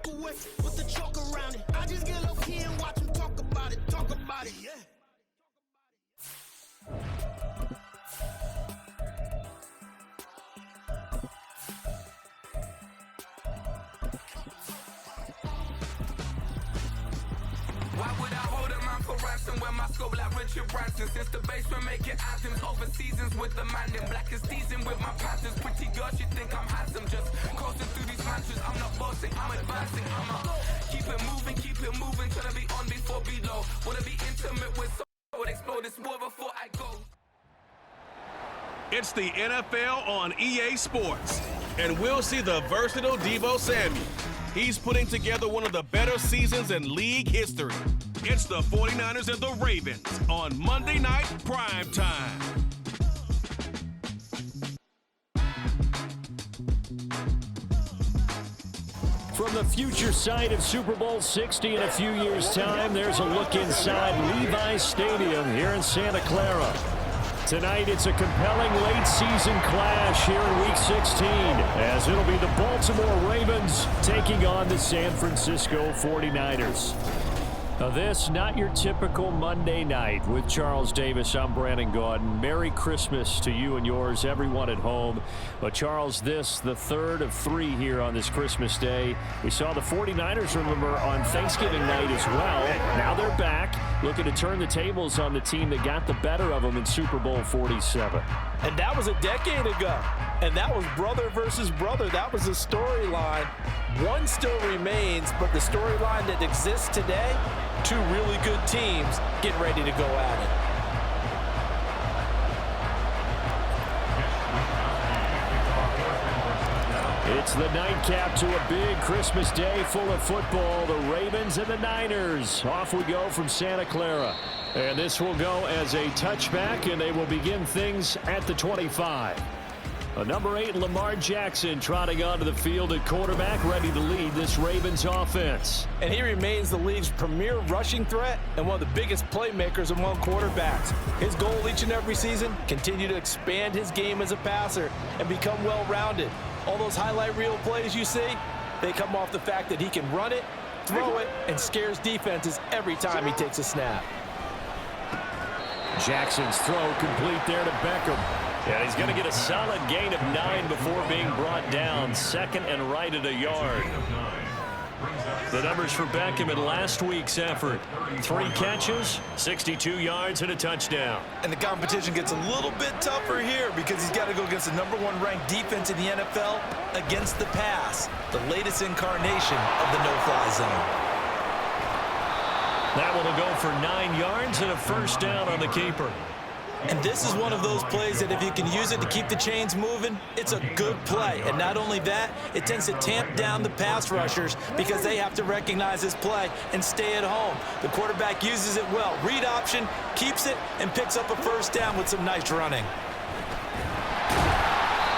walk away with the chalk around it. I just get low key and watch them talk about it, yeah. Why would I hold a man for ransom when my scope like Richard Branson? Since the basement making anthems over seasons with the man in black is teasing with my patterns. Pretty girls, you think I'm handsome, just coasting through these mantras. I'm not bossing, I'm advancing. I'm a keep it moving, trying to be on before below. Wanna be intimate with someone, explode this war before I go. It's the NFL on EA Sports, and we'll see the versatile Deebo Samuel. He's putting together one of the better seasons in league history. It's the 49ers and the Ravens on Monday Night Prime Time. From the future site of Super Bowl 60 in a few years' time, there's a look inside Levi's Stadium here in Santa Clara. Tonight, it's a compelling late-season clash here in Week 16, as it'll be the Baltimore Ravens taking on the San Francisco 49ers. Now this, not your typical Monday night. With Charles Davis, I'm Brandon Gaudin. Merry Christmas to you and yours, everyone at home. But Charles, this, the third of three here on this Christmas day. We saw the 49ers, remember, on Thanksgiving night as well. Now they're back, looking to turn the tables on the team that got the better of them in Super Bowl 47. And that was a decade ago. And that was brother versus brother. That was the storyline. One still remains, but the storyline that exists today, two really good teams getting ready to go at it. It's the nightcap to a big Christmas day full of football. The Ravens and the Niners. Off we go from Santa Clara. And this will go as a touchback, and they will begin things at the 25. Number 8, Lamar Jackson, trotting onto the field at quarterback, ready to lead this Ravens offense. And he remains the league's premier rushing threat and one of the biggest playmakers among quarterbacks. His goal each and every season, continue to expand his game as a passer and become well-rounded. All those highlight reel plays you see, they come off the fact that he can run it, throw it, and scares defenses every time he takes a snap. Jackson's throw complete there to Beckham. And he's going to get a solid gain of 9 before being brought down. Second and right at a yard. The numbers for Beckham in last week's effort. 3 catches, 62 yards, and a touchdown. And the competition gets a little bit tougher here because he's got to go against the #1 ranked defense in the NFL against the pass, the latest incarnation of the no-fly zone. That one will go for 9 yards and a first down on the keeper. And this is one of those plays that if you can use it to keep the chains moving, it's a good play. And not only that, it tends to tamp down the pass rushers because they have to recognize this play and stay at home. The quarterback uses it well. Read option, keeps it, and picks up a first down with some nice running.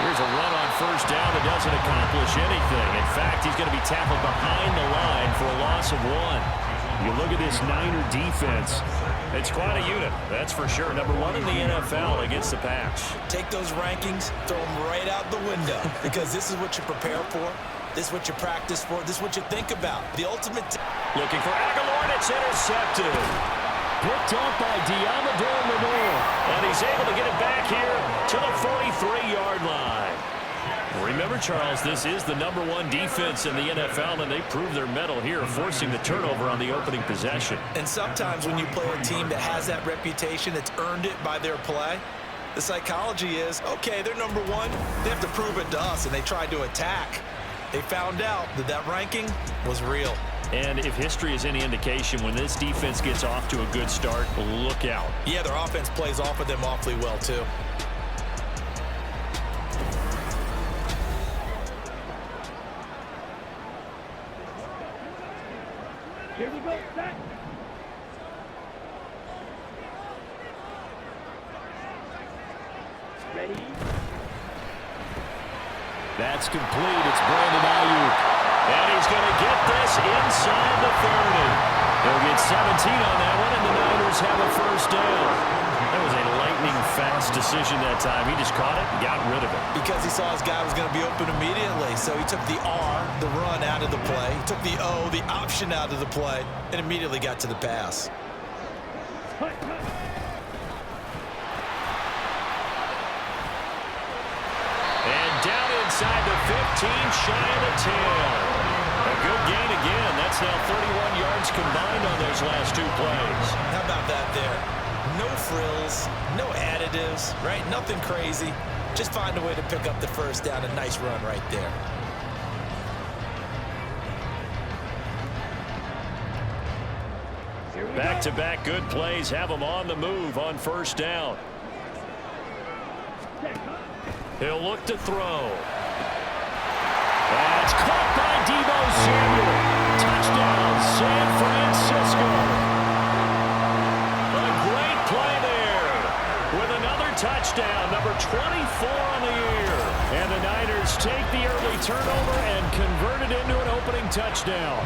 Here's a run on first down that doesn't accomplish anything. In fact, he's going to be tackled behind the line for a loss of 1. You look at this Niner defense. It's quite a unit, that's for sure. #1 in the NFL against the pass. Take those rankings, throw them right out the window because this is what you prepare for. This is what you practice for. This is what you think about. The ultimate. Looking for Aguilar, and it's intercepted. Picked off by Diamador Lenore. And he's able to get it back here to the 43-yard line. Remember, Charles, this is the #1 defense in the NFL, and they proved their mettle here, forcing the turnover on the opening possession. And sometimes when you play a team that has that reputation, that's earned it by their play, the psychology is, okay, they're #1. They have to prove it to us, and they tried to attack. They found out that that ranking was real. And if history is any indication, when this defense gets off to a good start, look out. Yeah, their offense plays off of them awfully well, too. Here we go, set. Ready? That's complete. It's Brandon Ayuk. And he's going to get this inside the 30. He'll get 17 on that one, and the Niners have a first down. That was a late lightning fast decision that time. He just caught it and got rid of it. Because he saw his guy was going to be open immediately. So he took the R, the run, out of the play. He took the O, the option, out of the play, and immediately got to the pass. And down inside the 15, shy of the 10. A good gain again. That's now 31 yards combined on those last 2 plays. How about that there? No frills, no additives, right? Nothing crazy. Just find a way to pick up the first down. A nice run right there. Back-to-back good plays have them on the move on first down. He'll look to throw. That's caught by Deebo Samuel. Touchdown, San Francisco. A great play there with another touchdown, number 24 on the year. And the Niners take the early turnover and convert it into an opening touchdown.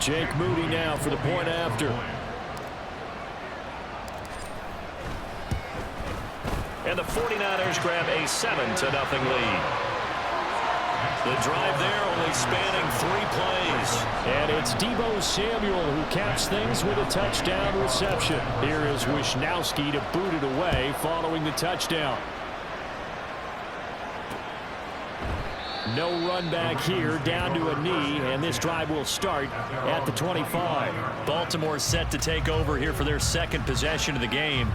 Jake Moody now for the point after. And the 49ers grab a 7-0 lead. The drive there only spanning 3 plays. And it's Deebo Samuel who caps things with a touchdown reception. Here is Wisnowski to boot it away following the touchdown. No run back here, down to a knee, and this drive will start at the 25. Baltimore set to take over here for their second possession of the game.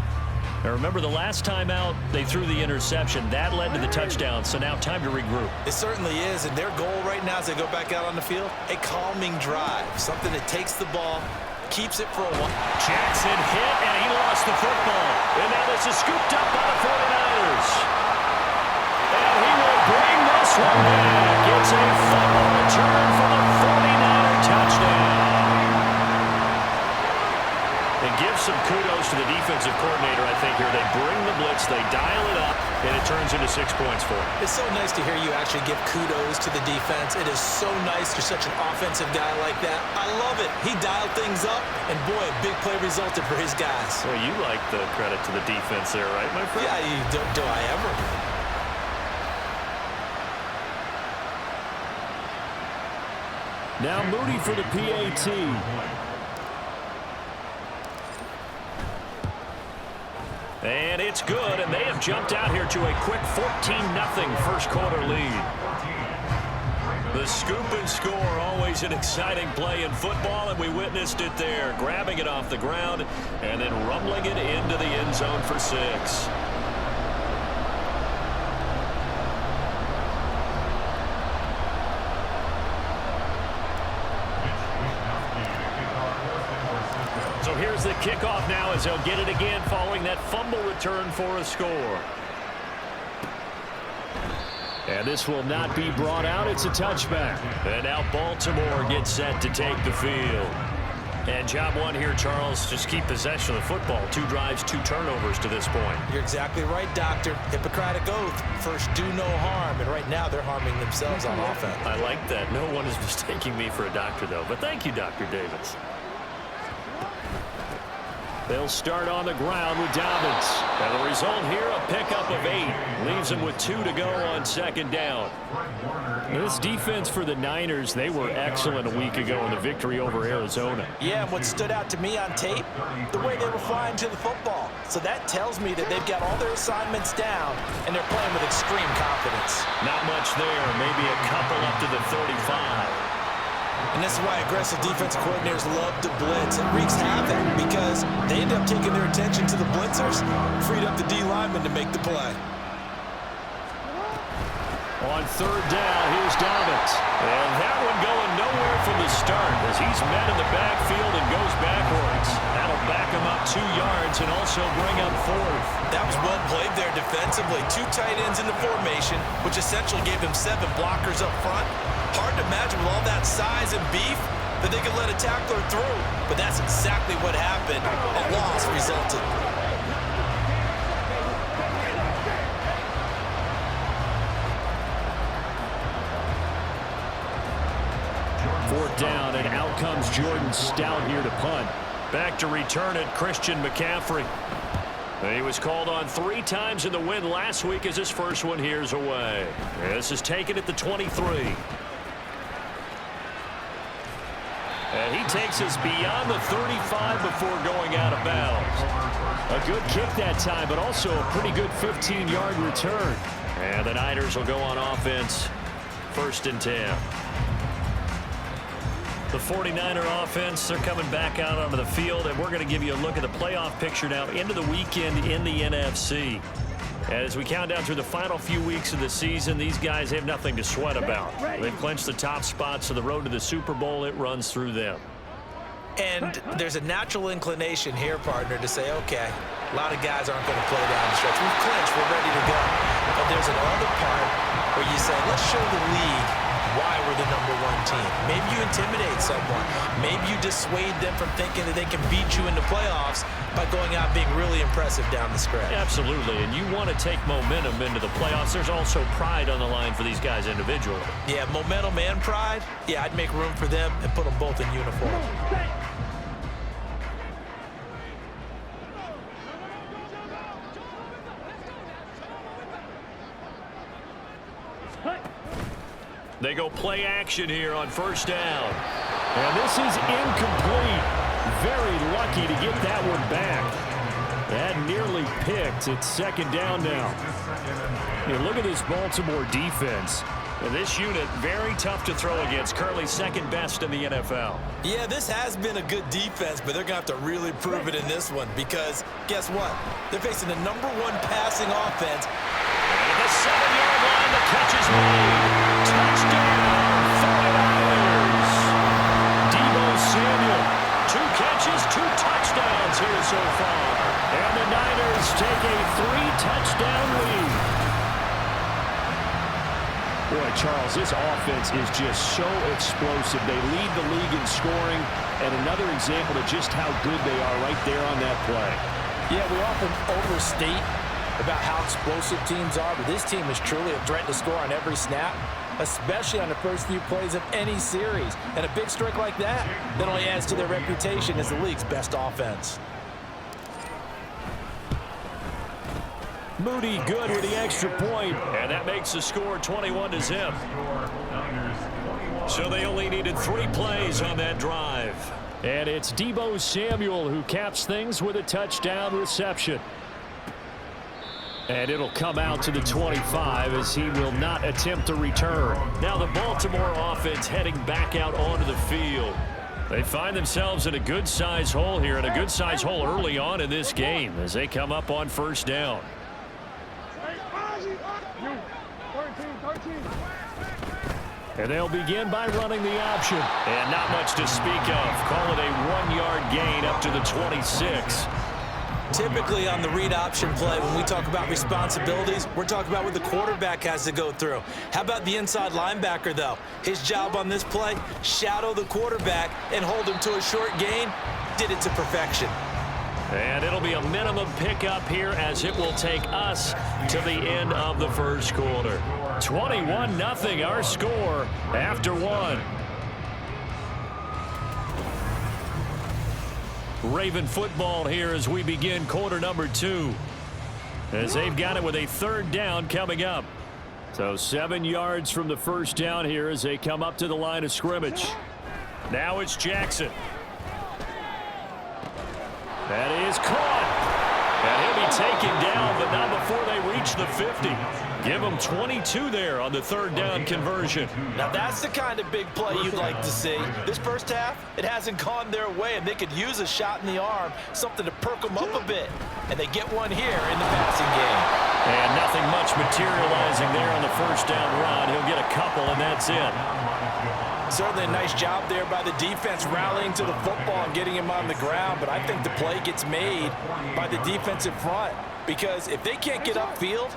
Now remember, the last time out, they threw the interception. That led to the touchdown, so now time to regroup. It certainly is, and their goal right now as they go back out on the field, a calming drive, something that takes the ball, keeps it for a while. Jackson hit, and he lost the football. And now this is scooped up by the 49ers. And he will bring this one back. It's a fumble return for the 49er touchdown. And give some kudos to the defensive coordinator, I think, here. They bring the blitz, they dial it up, and it turns into 6 points for them. It's so nice to hear you actually give kudos to the defense. It is so nice you're such an offensive guy like that. I love it. He dialed things up, and boy, a big play resulted for his guys. Well, you like the credit to the defense there, right, my friend? Yeah, do I ever? Now Moody for the PAT. And it's good, and they have jumped out here to a quick 14-0 first quarter lead. The scoop and score, always an exciting play in football, and we witnessed it there, grabbing it off the ground and then rumbling it into the end zone for 6. So here's the kickoff now as they'll get it again following that fumble return for a score. And this will not be brought out. It's a touchback. And now Baltimore gets set to take the field. And job one here, Charles, just keep possession of the football. 2 drives, 2 turnovers to this point. You're exactly right, Doctor. Hippocratic oath. First, do no harm. And right now, they're harming themselves on offense. I like that. No one is mistaking me for a doctor, though. But thank you, Dr. Davis. They'll start on the ground with Dobbins. And the result here, a pickup of 8. Leaves them with 2 to go on second down. This defense for the Niners, they were excellent a week ago in the victory over Arizona. Yeah, and what stood out to me on tape, the way they were flying to the football. So that tells me that they've got all their assignments down, and they're playing with extreme confidence. Not much there, maybe a couple up to the 35. And this is why aggressive defensive coordinators love to blitz. It wreaks havoc because they end up taking their attention to the blitzers, freed up the D lineman to make the play. On third down, here's Dobbins. And that one going nowhere from the start as he's met in the backfield and goes backwards. That'll back him up 2 yards and also bring up 4th. That was well played there defensively. 2 tight ends in the formation, which essentially gave them 7 blockers up front. Hard to imagine with all that size and beef that they could let a tackler through. But that's exactly what happened. A loss resulted. comes Jordan Stout here to punt. Back to return it, Christian McCaffrey. He was called on 3 times in the win last week as his first one here's away. This is taken at the 23. And he takes us beyond the 35 before going out of bounds. A good kick that time, but also a pretty good 15-yard return. And the Niners will go on offense, 1st and 10. The 49er offense, they're coming back out onto the field, and we're going to give you a look at the playoff picture now into the weekend in the NFC. As we count down through the final few weeks of the season, these guys have nothing to sweat about. They've clinched the top spots of the road to the Super Bowl. It runs through them. And there's a natural inclination here, partner, to say, okay, a lot of guys aren't going to play down the stretch. We've clinched. We're ready to go. But there's another part where you say, let's show the league why we're the #1 team. Maybe you intimidate someone. Maybe you dissuade them from thinking that they can beat you in the playoffs by going out being really impressive down the stretch. Absolutely, and you want to take momentum into the playoffs. There's also pride on the line for these guys individually. Yeah, momentum and pride. Yeah, I'd make room for them and put them both in uniform. They go play action here on 1st down. And this is incomplete. Very lucky to get that one back. That nearly picked. It's 2nd down now. And look at this Baltimore defense. And this unit, very tough to throw against. Currently 2nd best in the NFL. Yeah, this has been a good defense, but they're going to have to really prove it in this one because guess what? They're facing the #1 passing offense. And at the 7-yard line, the catch is made. Touchdown, 49ers. Deebo Samuel, 2 catches, 2 touchdowns here so far. And the Niners take a 3-touchdown lead. Boy, Charles, this offense is just so explosive. They lead the league in scoring, and another example of just how good they are right there on that play. Yeah, we often overstate about how explosive teams are, but this team is truly a threat to score on every snap, especially on the first few plays of any series. And a big strike like that only adds to their reputation as the league's best offense. Moody good with the extra point, and that makes the score 21-0. So they only needed 3 plays on that drive. And it's Deebo Samuel who caps things with a touchdown reception. And it'll come out to the 25 as he will not attempt to return. Now the Baltimore offense heading back out onto the field. They find themselves in a good-size hole here, and a good-size hole early on in this game as they come up on 1st down. And they'll begin by running the option. And not much to speak of. Call it a 1-yard gain up to the 26. Typically on the read option play, when we talk about responsibilities, we're talking about what the quarterback has to go through. How about the inside linebacker, though? His job on this play, shadow the quarterback and hold him to a short gain. Did it to perfection. And it'll be a minimum pickup here as it will take us to the end of the 1st quarter. 21-0 our score after 1. Raven football here as we begin quarter number 2. As they've got it with a 3rd down coming up. So 7 yards from the 1st down here as they come up to the line of scrimmage. Now it's Jackson. That is caught. And he'll be taken down, but not before they reach the 50. Give them 22 there on the 3rd down conversion. Now that's the kind of big play you'd like to see. This first half, it hasn't gone their way, and they could use a shot in the arm, something to perk them up a bit. And they get one here in the passing game. And nothing much materializing there on the 1st down run. He'll get a couple, and that's it. Certainly a nice job there by the defense rallying to the football and getting him on the ground, but I think the play gets made by the defensive front because if they can't get upfield,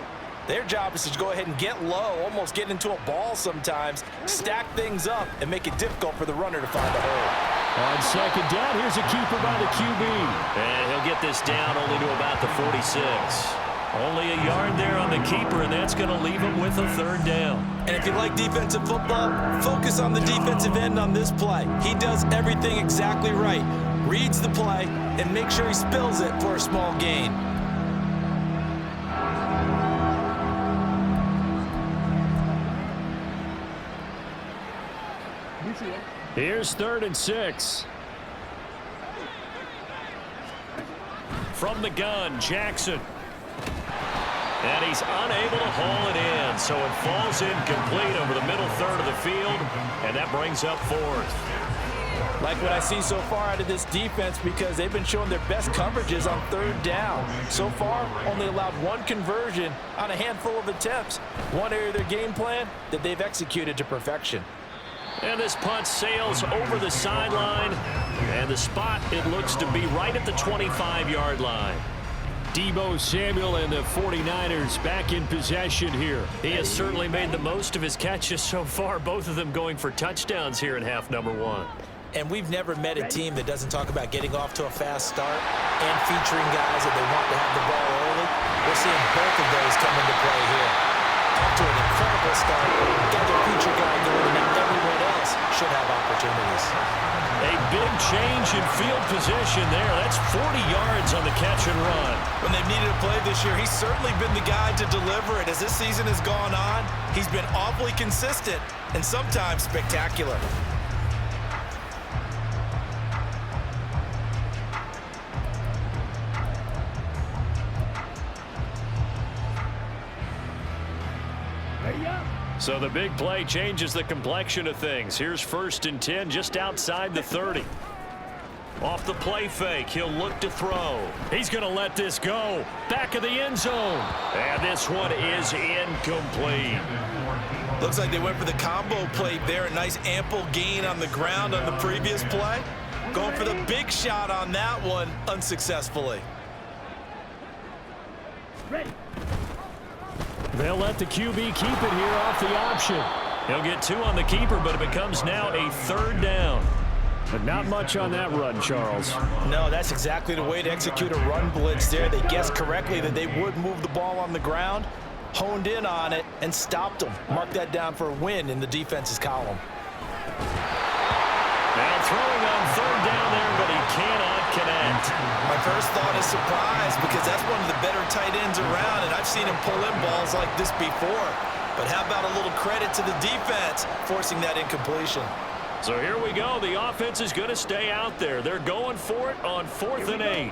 their job is to go ahead and get low, almost get into a ball sometimes, stack things up, and make it difficult for the runner to find a hole. On 2nd down, here's a keeper by the QB. And he'll get this down only to about the 46. Only a yard there on the keeper, and that's going to leave him with a third down. And if you like defensive football, focus on the defensive end on this play. He does everything exactly right. Reads the play and make sure he spills it for a small gain. Here's 3rd and 6. From the gun, Jackson. And he's unable to haul it in, so it falls incomplete over the middle third of the field, and that brings up 4th. Like what I see so far out of this defense, because they've been showing their best coverages on 3rd down. So far, only allowed 1 conversion on a handful of attempts. One area of their game plan that they've executed to perfection. And this punt sails over the sideline, and the spot, it looks to be right at the 25-yard line. Deebo Samuel and the 49ers back in possession here. He has certainly made the most of his catches so far, both of them going for touchdowns here in half number 1. And we've never met a team that doesn't talk about getting off to a fast start and featuring guys that they want to have the ball early. We're seeing both of those come into play here. Off to an incredible start. Got their feature guy going, and now everyone else should have opportunities. A big change in field position there. That's 40 yards on the catch and run. When they've needed a play this year, he's certainly been the guy to deliver it. As this season has gone on, he's been awfully consistent and sometimes spectacular. So the big play changes the complexion of things. Here's 1st and 10 just outside the 30. Off the play fake, he'll look to throw. He's going to let this go. Back of the end zone. And this one is incomplete. Looks like they went for the combo play there. A nice ample gain on the ground on the previous play. Going for the big shot on that one unsuccessfully. Ready. They'll let the QB keep it here off the option. He'll get 2 on the keeper, but it becomes now a 3rd down. But not much on that run, Charles. No, that's exactly the way to execute a run blitz there. They guessed correctly that they would move the ball on the ground, honed in on it, and stopped them. Mark that down for a win in the defense's column. Now throwing on 3rd down there, but he cannot connect. My first thought is surprise, because that's one of the better tight ends around, and I've seen him pull in balls like this before. But how about a little credit to the defense forcing that incompletion? So here we go. The offense is going to stay out there. They're going for it on 4th and 8.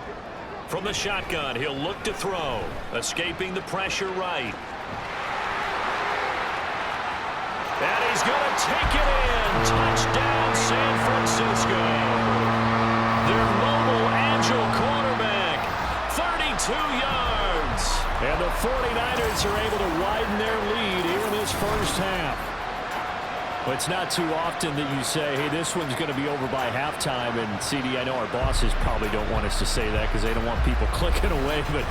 From the shotgun, he'll look to throw. Escaping the pressure right. And he's going to take it in. Touchdown, San Francisco. Their mobile, agile quarterback, 32 yards. And the 49ers are able to widen their lead here in this first half. But it's not too often that you say, hey, this one's going to be over by halftime. And, CD, I know our bosses probably don't want us to say that because they don't want people clicking away. But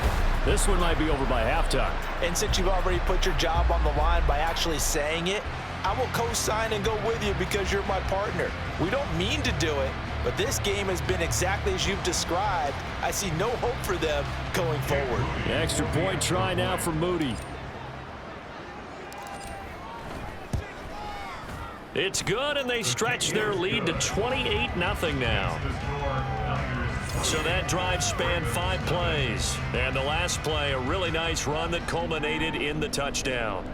this one might be over by halftime. And since you've already put your job on the line by actually saying it, I will co-sign and go with you because you're my partner. We don't mean to do it, but this game has been exactly as you've described. I see no hope for them going forward. The extra point try now for Moody. It's good, and they stretch their lead to 28-0 now. So that drive spanned 5 plays. And the last play, a really nice run that culminated in the touchdown.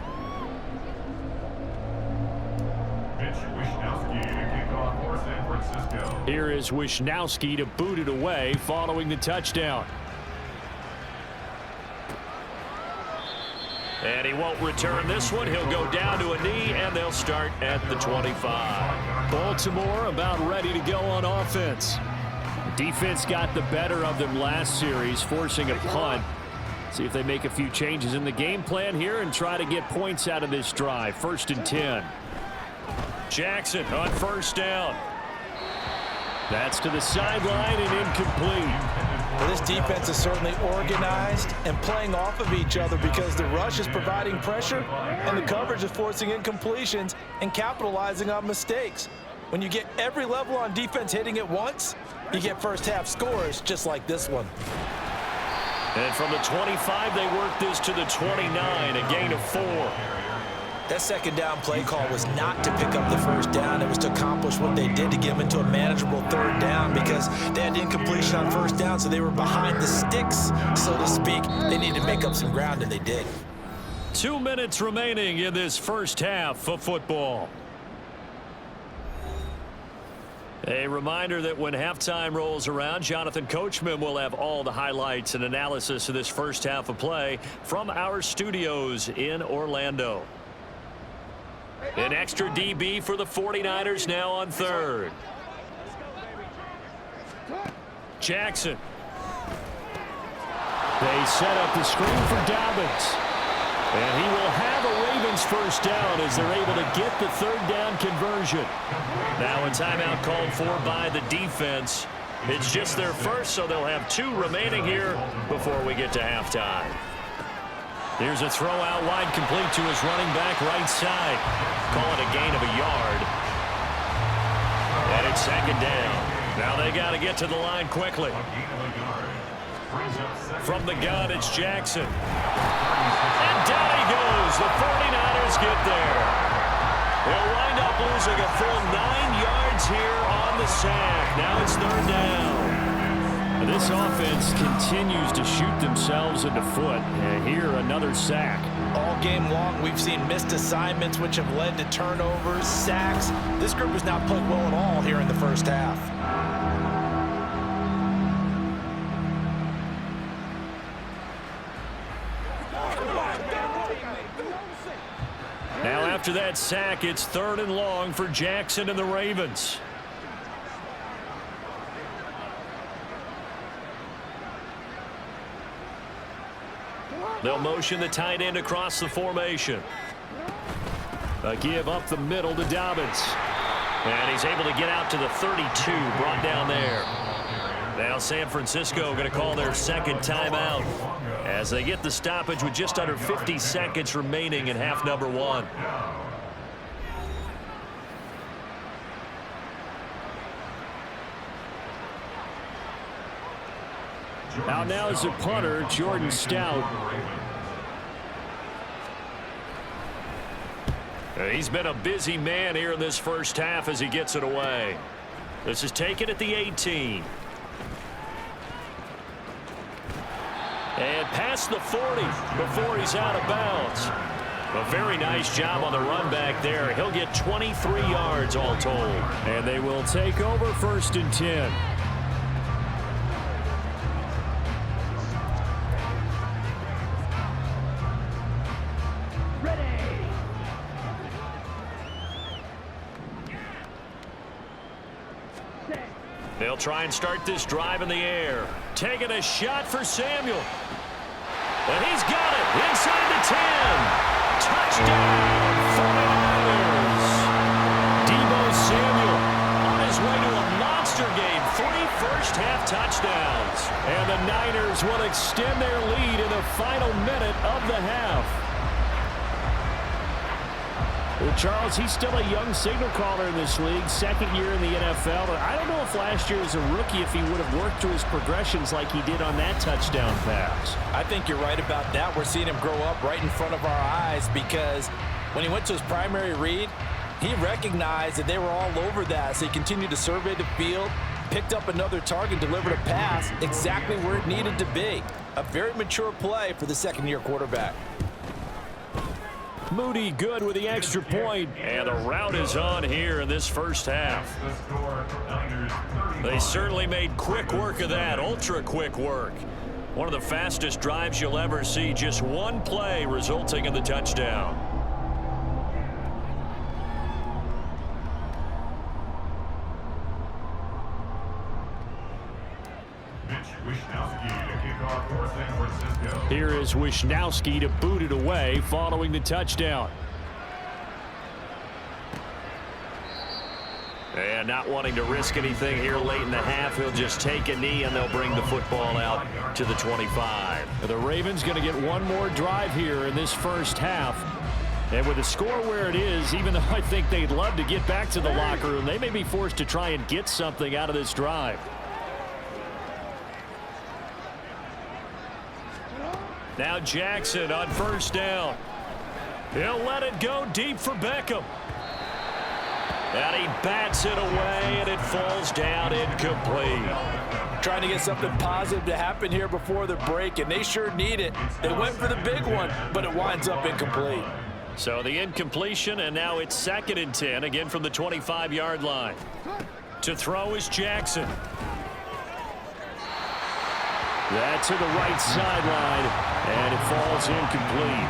Here is Wishnowski to boot it away following the touchdown. And he won't return this one. He'll go down to a knee, and they'll start at the 25. Baltimore about ready to go on offense. Defense got the better of them last series, forcing a punt. See if they make a few changes in the game plan here and try to get points out of this drive. 1st and 10. Jackson on 1st down. That's to the sideline and incomplete. Well, this defense is certainly organized and playing off of each other because the rush is providing pressure and the coverage is forcing incompletions and capitalizing on mistakes. When you get every level on defense hitting at once, you get first half scores just like this one. And from the 25, they work this to the 29, a gain of 4. That second down play call was not to pick up the first down. It was to accomplish what they did to get them into a manageable third down because they had incompletion on first down, so they were behind the sticks, so to speak. They needed to make up some ground, and they did. 2 minutes remaining in this first half of football. A reminder that when halftime rolls around, Jonathan Coachman will have all the highlights and analysis of this first half of play from our studios in Orlando. An extra DB for the 49ers now on third. Jackson. They set up the screen for Dobbins. And he will have a Ravens first down as they're able to get the third down conversion. Now a timeout called for by the defense. It's just their first, so they'll have 2 remaining here before we get to halftime. Here's a throw out wide complete to his running back right side. Call it a gain of a yard. And it's second down. Now they got to get to the line quickly. From the gun, it's Jackson. And down he goes. The 49ers get there. They'll wind up losing a full 9 yards here on the sack. Now it's third down. This offense continues to shoot themselves in the foot. And here, another sack. All game long, we've seen missed assignments, which have led to turnovers, sacks. This group has not played well at all here in the first half. Now after that sack, it's third and long for Jackson and the Ravens. They'll motion the tight end across the formation. A give up the middle to Dobbins. And he's able to get out to the 32, brought down there. Now San Francisco going to call their second timeout as they get the stoppage with just under 50 seconds remaining in half number 1. Out now is the punter, Jordan Stout. He's been a busy man here in this first half as he gets it away. This is taken at the 18. And past the 40 before he's out of bounds. A very nice job on the run back there. He'll get 23 yards all told. And they will take over first and 10. They'll try and start this drive in the air. Taking a shot for Samuel. And he's got it inside the 10. Touchdown, 49ers. Deebo Samuel on his way to a monster game. 3 first-half touchdowns. And the Niners will extend their lead in the final minute of the half. Well, Charles, he's still a young signal caller in this league, second year in the NFL. But I don't know if last year as a rookie, if he would have worked through his progressions like he did on that touchdown pass. I think you're right about that. We're seeing him grow up right in front of our eyes because when he went to his primary read, he recognized that they were all over that. So he continued to survey the field, picked up another target, delivered a pass exactly where it needed to be. A very mature play for the second-year quarterback. Moody good with the extra point, and the route is on here in this first half. They certainly made quick work of that, ultra quick work. One of the fastest drives you'll ever see, just one play resulting in the touchdown. Here is Wisnowski to boot it away following the touchdown. And not wanting to risk anything here late in the half, he'll just take a knee and they'll bring the football out to the 25. The Ravens going to get one more drive here in this first half. And with the score where it is, even though I think they'd love to get back to the locker room, they may be forced to try and get something out of this drive. Now Jackson on first down. He'll let it go deep for Beckham. And he bats it away, and it falls down incomplete. Trying to get something positive to happen here before the break, and they sure need it. They went for the big one, but it winds up incomplete. So the incompletion, and now it's 2nd and 10, again from the 25-yard line. To throw is Jackson. That to the right sideline, and it falls incomplete.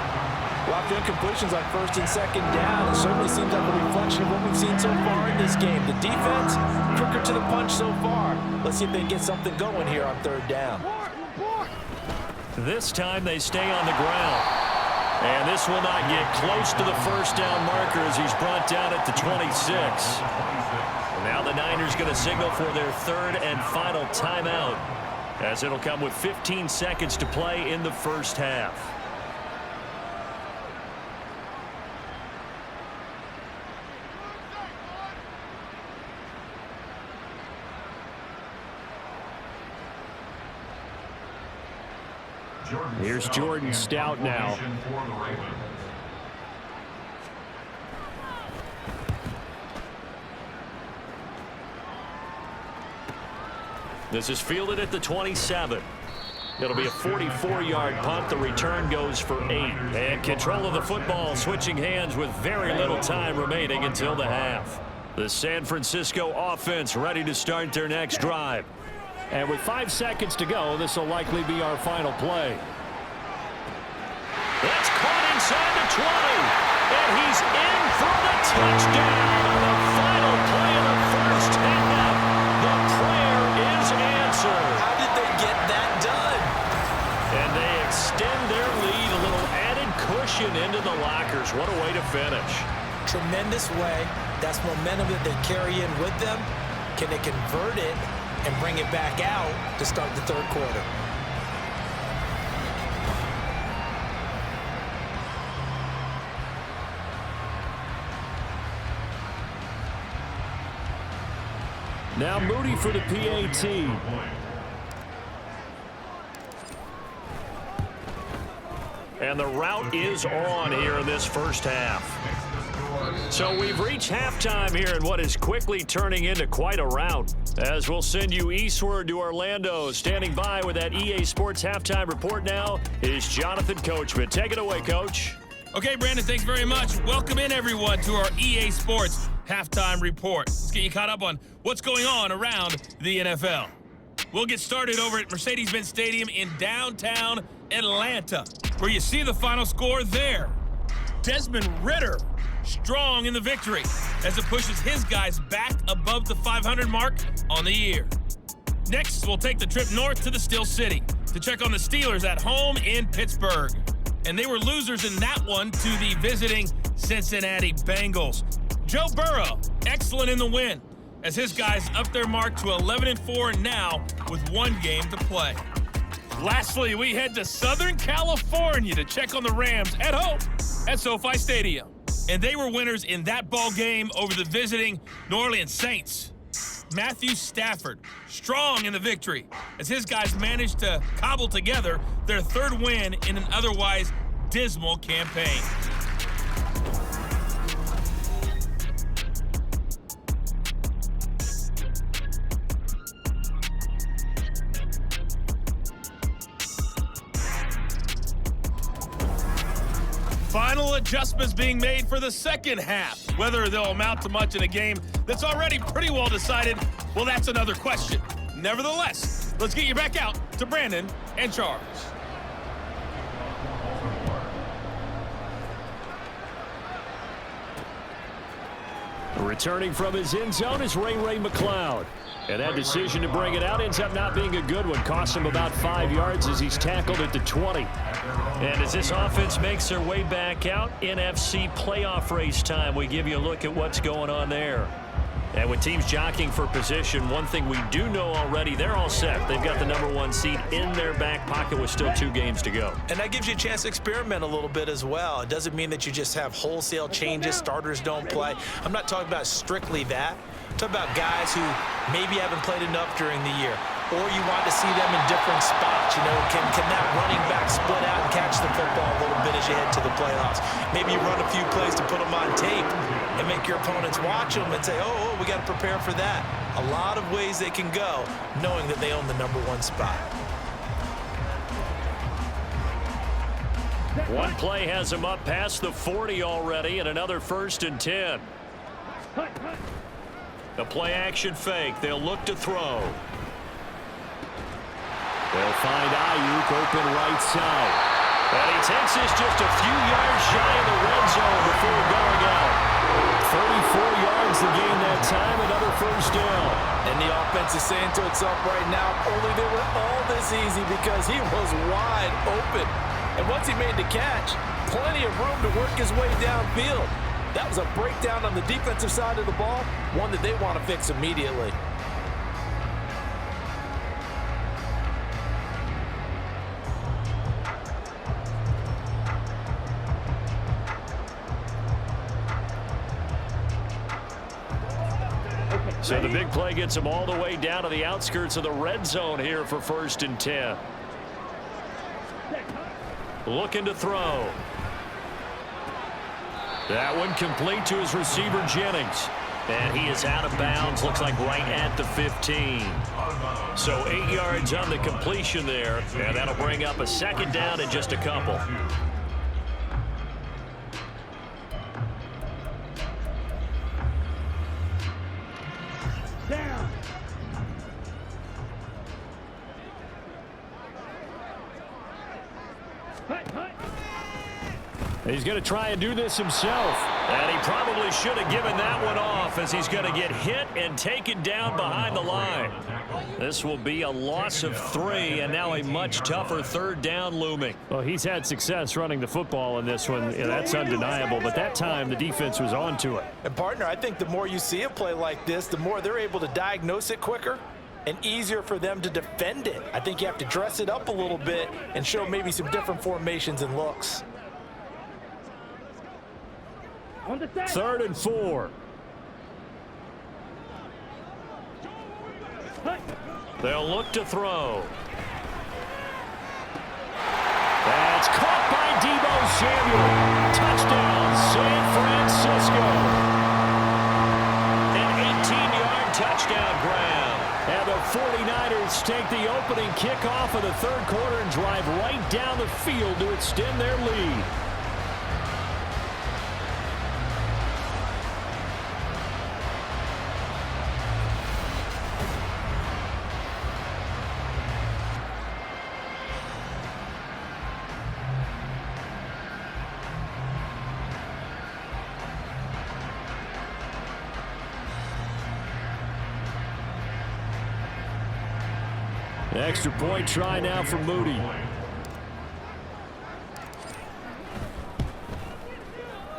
Lots of incompletions on 1st and 2nd down. It certainly seems like a reflection of what we've seen so far in this game. The defense, quicker to the punch so far. Let's see if they can get something going here on 3rd down. This time they stay on the ground. And this will not get close to the first down marker as he's brought down at the 26. Now the Niners going to signal for their 3rd and final timeout, as it'll come with 15 seconds to play in the first half. Here's Jordan Stout now. This is fielded at the 27. It'll be a 44-yard punt. The return goes for 8. And control of the football switching hands with very little time remaining until the half. The San Francisco offense ready to start their next drive. And with 5 seconds to go, this will likely be our final play. That's caught inside the 20. And he's in for the touchdown on the final play of the first half. The prayer is answered. How did they get that done? And they extend their lead, a little added cushion into the lockers. What a way to finish. Tremendous way. That's momentum that they carry in with them. Can they convert it and bring it back out to start the 3rd quarter? Now Moody for the PAT. And the route is on here in this first half. So we've reached halftime here in what is quickly turning into quite a rout. As we'll send you eastward to Orlando. Standing by with that EA Sports halftime report now is Jonathan Coachman. Take it away, Coach. Okay, Brandon, thanks very much. Welcome in, everyone, to our EA Sports halftime report. Let's get you caught up on what's going on around the NFL. We'll get started over at Mercedes-Benz Stadium in downtown Atlanta, where you see the final score there. Desmond Ridder strong in the victory as it pushes his guys back above the 500 mark on the year. Next, we'll take the trip north to the Steel City to check on the Steelers at home in Pittsburgh. And they were losers in that one to the visiting Cincinnati Bengals. Joe Burrow, excellent in the win, as his guys up their mark to 11-4 now with 1 game to play. Lastly, we head to Southern California to check on the Rams at home at SoFi Stadium. And they were winners in that ball game over the visiting New Orleans Saints. Matthew Stafford, strong in the victory, as his guys managed to cobble together their 3rd win in an otherwise dismal campaign. Final adjustments being made for the second half. Whether they'll amount to much in a game that's already pretty well decided, well, that's another question. Nevertheless, let's get you back out to Brandon and Charles. Returning from his end zone is Ray McCloud. And that decision to bring it out ends up not being a good one. Costs him about 5 yards as he's tackled at the 20. And as this offense makes their way back out, NFC playoff race time, we give you a look at what's going on there. And with teams jockeying for position, one thing we do know already, they're all set. They've got the #1 seed in their back pocket with still 2 games to go. And that gives you a chance to experiment a little bit as well. It doesn't mean that you just have wholesale changes, starters don't play. I'm not talking about strictly that. I'm talking about guys who maybe haven't played enough during the year. or you want to see them in different spots. You know, can that running back split out and catch the football a little bit as you head to the playoffs? Maybe you run a few plays to put them on tape and make your opponents watch them and say, oh, we got to prepare for that. A lot of ways they can go, knowing that they own the #1 spot. One play has him up past the 40 already, and another 1st and 10. The play action fake. They'll look to throw. They'll find Ayuk open right side. And he takes this just a few yards shy of the red zone before going out. 34 yards the gain that time, another 1st down. And the offense is saying to itself right now, only they were all this easy because he was wide open. And once he made the catch, plenty of room to work his way downfield. That was a breakdown on the defensive side of the ball, one that they want to fix immediately. So the big play gets him all the way down to the outskirts of the red zone here for 1st and 10. Looking to throw. That one complete to his receiver, Jennings. And he is out of bounds, looks like right at the 15. So 8 yards on the completion there, and that'll bring up a 2nd down and just a couple. Down. He's going to try and do this himself. And he probably should have given that one off as he's going to get hit and taken down behind the line. This will be a loss of 3 and now a much tougher 3rd down looming. Well, he's had success running the football in this one. Yeah, that's undeniable. But that time the defense was on to it. And, partner, I think the more you see a play like this, the more they're able to diagnose it quicker and easier for them to defend it. I think you have to dress it up a little bit and show maybe some different formations and looks. 3rd and 4. They'll look to throw. That's caught by Deebo Samuel. Touchdown, San Francisco. An 18-yard touchdown grab. And the 49ers take the opening kickoff of the 3rd quarter and drive right down the field to extend their lead. Extra point try now for Moody.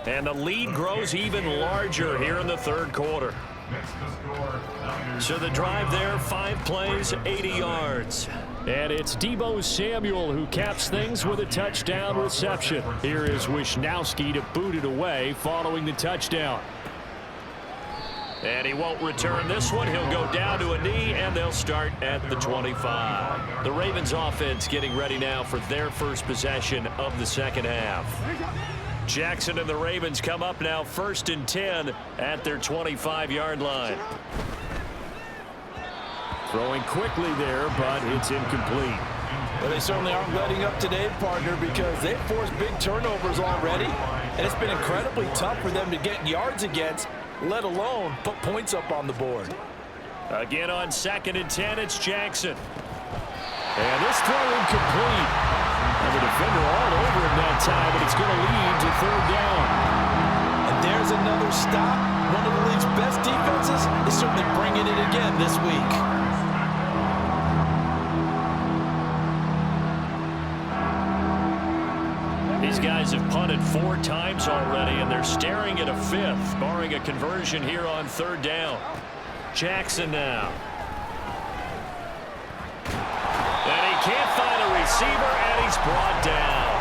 And the lead grows even larger here in the 3rd quarter. So the drive there, 5 plays, 80 yards. And it's Deebo Samuel who caps things with a touchdown reception. Here is Wisnowski to boot it away following the touchdown. And he won't return this one. He'll go down to a knee, and they'll start at the 25. The Ravens offense getting ready now for their first possession of the 2nd half. Jackson and the Ravens come up now 1st and 10 at their 25-yard line. Throwing quickly there, but it's incomplete. Well, they certainly aren't letting up today, partner, because they've forced big turnovers already, and it's been incredibly tough for them to get yards against, let alone put points up on the board. Again on 2nd and 10, it's Jackson. And this throw incomplete. And the defender all over him that time, but it's going to lead to 3rd down. And there's another stop. One of the league's best defenses is certainly bringing it again this week. These guys have punted 4 times already, and they're staring at a 5th, barring a conversion here on 3rd down. Jackson now. And he can't find a receiver, and he's brought down.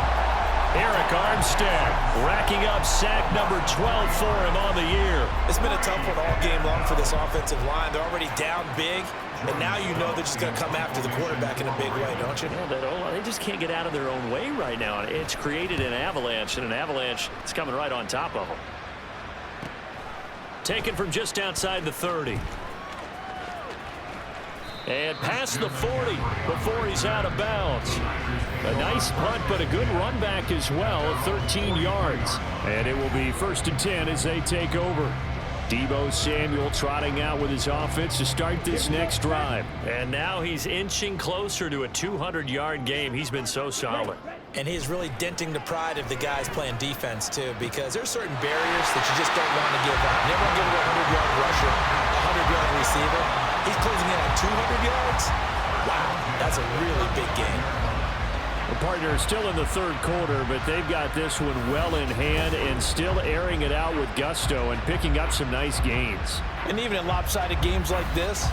Eric Armstead racking up sack number 12 for him on the year. It's been a tough one all game long for this offensive line. They're already down big, and now you know they're just going to come after the quarterback in a big way, don't you? Yeah, they just can't get out of their own way right now. It's created an avalanche, and an avalanche is coming right on top of them. Taken from just outside the 30. And past the 40 before he's out of bounds. A nice punt, but a good run back as well of 13 yards. And it will be 1st and 10 as they take over. Deebo Samuel trotting out with his offense to start this next drive. And now he's inching closer to a 200-yard game. He's been so solid. And he's really denting the pride of the guys playing defense, too, because there's certain barriers that you just don't want to give up. You never want to give it a 100-yard rusher, a 100-yard receiver. He's closing in on 200 yards. Wow, that's a really big game. The partner is still in the 3rd quarter, but they've got this one well in hand and still airing it out with gusto and picking up some nice gains. And even in lopsided games like this,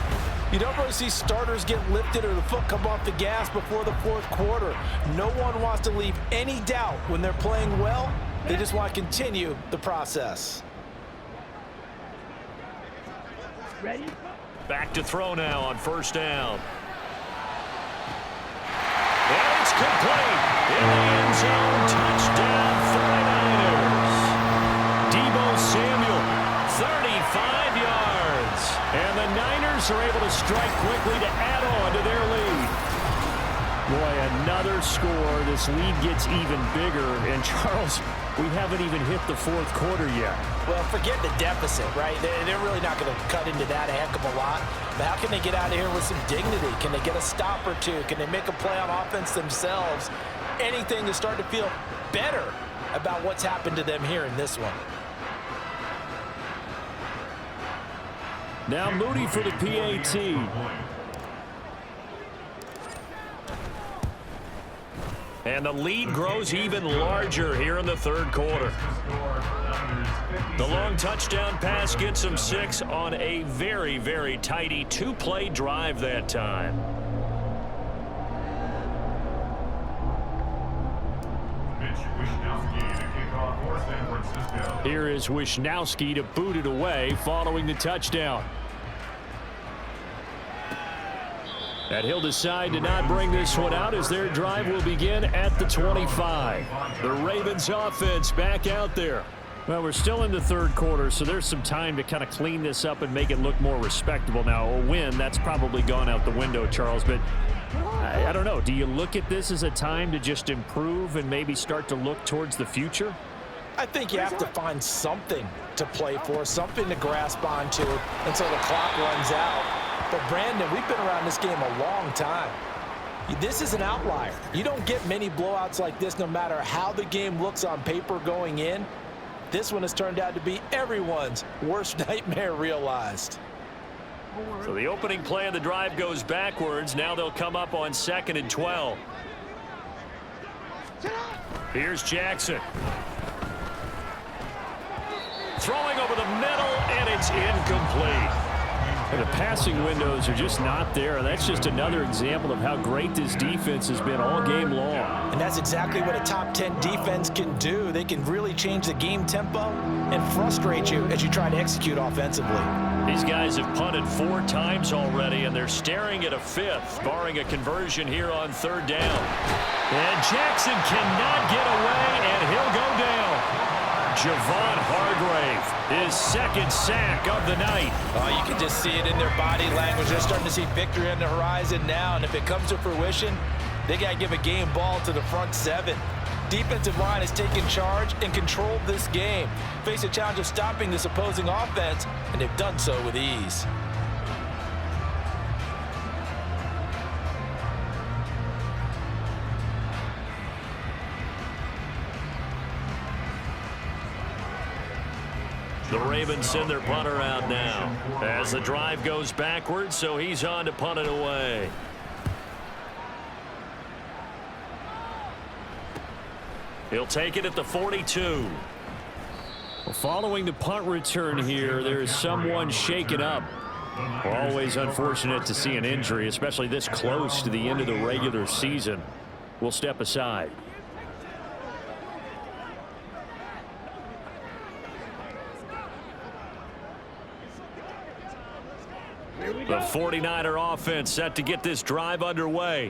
you don't really see starters get lifted or the foot come off the gas before the 4th quarter. No one wants to leave any doubt when they're playing well. They just want to continue the process. Ready? Back to throw now on 1st down. And it's complete. In the end zone, touchdown 49ers. Deebo Samuel, 35 yards. And the Niners are able to strike quickly to add on to their lead. Boy, another score. This lead gets even bigger. And Charles, we haven't even hit the 4th quarter yet. Well, forget the deficit, right? They're really not going to cut into that a heck of a lot. But how can they get out of here with some dignity? Can they get a stop or two? Can they make a play on offense themselves? Anything to start to feel better about what's happened to them here in this one. Now Moody for the PAT. And the lead grows even larger here in the 3rd quarter. The long touchdown pass gets them 6 on a very, very tidy 2-play drive that time. Here is Wishnowski to boot it away following the touchdown. And he'll decide to not bring this one out as their drive will begin at the 25. The Ravens offense back out there. Well, we're still in the 3rd quarter, so there's some time to kind of clean this up and make it look more respectable. Now, a win, that's probably gone out the window, Charles, but I don't know. Do you look at this as a time to just improve and maybe start to look towards the future? I think you have to find something to play for, something to grasp onto until the clock runs out. But, Brandon, we've been around this game a long time. This is an outlier. You don't get many blowouts like this no matter how the game looks on paper going in. This one has turned out to be everyone's worst nightmare realized. So the opening play of the drive goes backwards. Now they'll come up on 2nd and 12. Here's Jackson. Throwing over the middle, and it's incomplete. And the passing windows are just not there. That's just another example of how great this defense has been all game long. And that's exactly what a top 10 defense can do. They can really change the game tempo and frustrate you as you try to execute offensively. These guys have punted 4 times already, and they're staring at a 5th, barring a conversion here on 3rd down. And Jackson cannot get away, and he'll go down. Javon Hargrave, his 2nd sack of the night. Oh, you can just see it in their body language. They're starting to see victory on the horizon now, and if it comes to fruition, they got to give a game ball to the front 7. Defensive line has taken charge and controlled this game. Face a challenge of stopping this opposing offense, and they've done so with ease. The Ravens send their punter out now as the drive goes backwards, so he's on to punt it away. He'll take it at the 42. Well, following the punt return here, there's someone shaken up. Always unfortunate to see an injury, especially this close to the end of the regular season. We'll step aside. The 49er offense set to get this drive underway.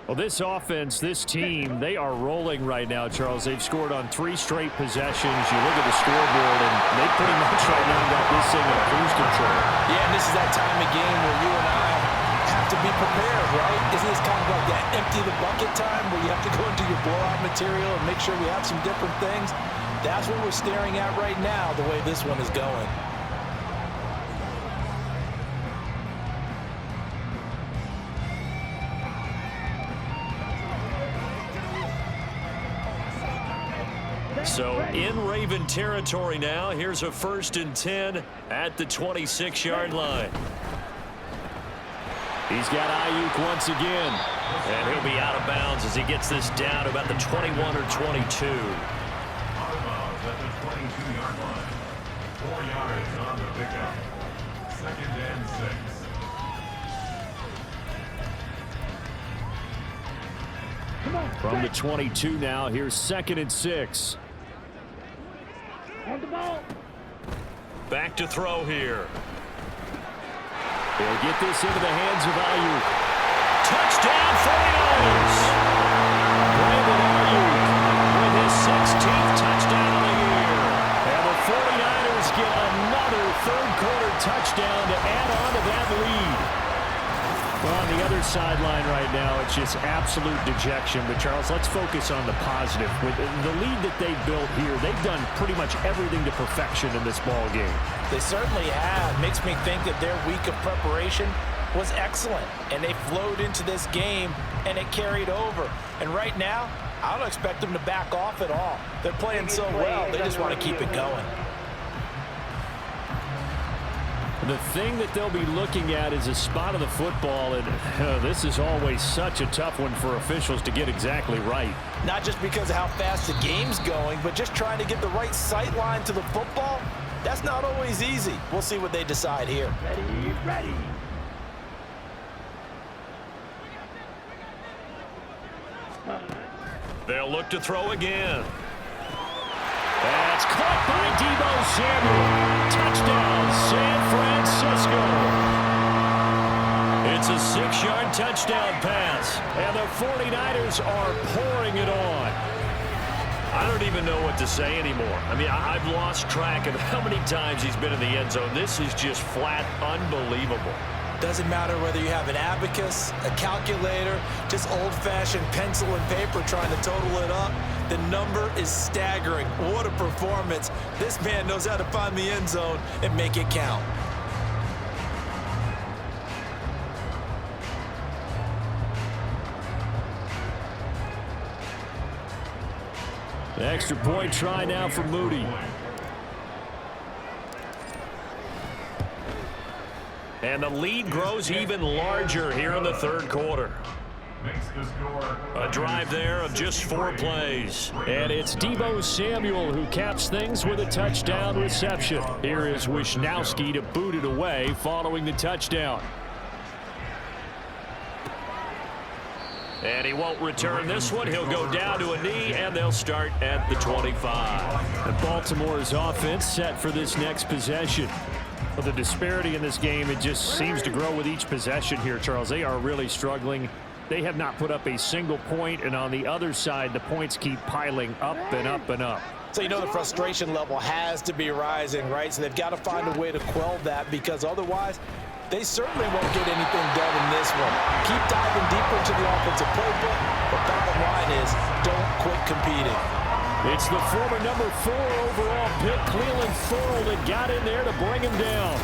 Well, this offense, this team, they are rolling right now, Charles. They've scored on 3 straight possessions. You look at the scoreboard, and they pretty much right now got this thing in cruise control. Yeah, and this is that time of game where you and I have to be prepared, right? Isn't this kind of like that empty the bucket time where you have to go into your blowout material and make sure we have some different things? That's what we're staring at right now, the way this one is going. So in Raven territory now. Here's a 1st and 10 at the 26-yard line. He's got Ayuk once again. And he'll be out of bounds as he gets this down to about the 21 or 22. At the 22-yard line. 4 yards on the pickup. 2nd and 6. From the 22 now, here's 2nd and 6. On the ball. Back to throw here. He'll get this into the hands of Ayuk. Touchdown 49ers! Brandon Ayuk with his 16th touchdown of the year. And the 49ers get another third-quarter touchdown to add on to that lead. Well, on the other sideline right now, it's just absolute dejection. But, Charles, let's focus on the positive. With the lead that they've built here, they've done pretty much everything to perfection in this ball game. They certainly have. Makes me think that their week of preparation was excellent. And they flowed into this game, and it carried over. And right now, I don't expect them to back off at all. They're playing so well, they just want to keep it going. The thing that they'll be looking at is a spot of the football, and this is always such a tough one for officials to get exactly right. Not just because of how fast the game's going, but just trying to get the right sight line to the football. That's not always easy. We'll see what they decide here. Ready, ready. They'll look to throw again. That's caught by Deebo Samuel. Touchdown, San Francisco. It's a 6-yard touchdown pass, and the 49ers are pouring it on. I don't even know what to say anymore. I mean, I've lost track of how many times he's been in the end zone. This is just flat unbelievable. Doesn't matter whether you have an abacus, a calculator, just old-fashioned pencil and paper trying to total it up. The number is staggering. What a performance. This man knows how to find the end zone and make it count. The extra point try now for Moody. And the lead grows even larger here in the third quarter. A drive there of just 4 plays. And it's Deebo Samuel who caps things with a touchdown reception. Here is Wisnowski to boot it away following the touchdown. And he won't return this one. He'll go down to a knee, and they'll start at the 25. And Baltimore's offense set for this next possession. But the disparity in this game, it just seems to grow with each possession here, Charles. They are really struggling. They have not put up a single point, and on the other side, the points keep piling up and up and up. So you know the frustration level has to be rising, right? So they've got to find a way to quell that, because otherwise they certainly won't get anything done in this one. Keep diving deeper into the offensive playbook, but bottom line is don't quit competing. It's the former number 4 overall pick, Cleveland Thorne, that got in there to bring him down.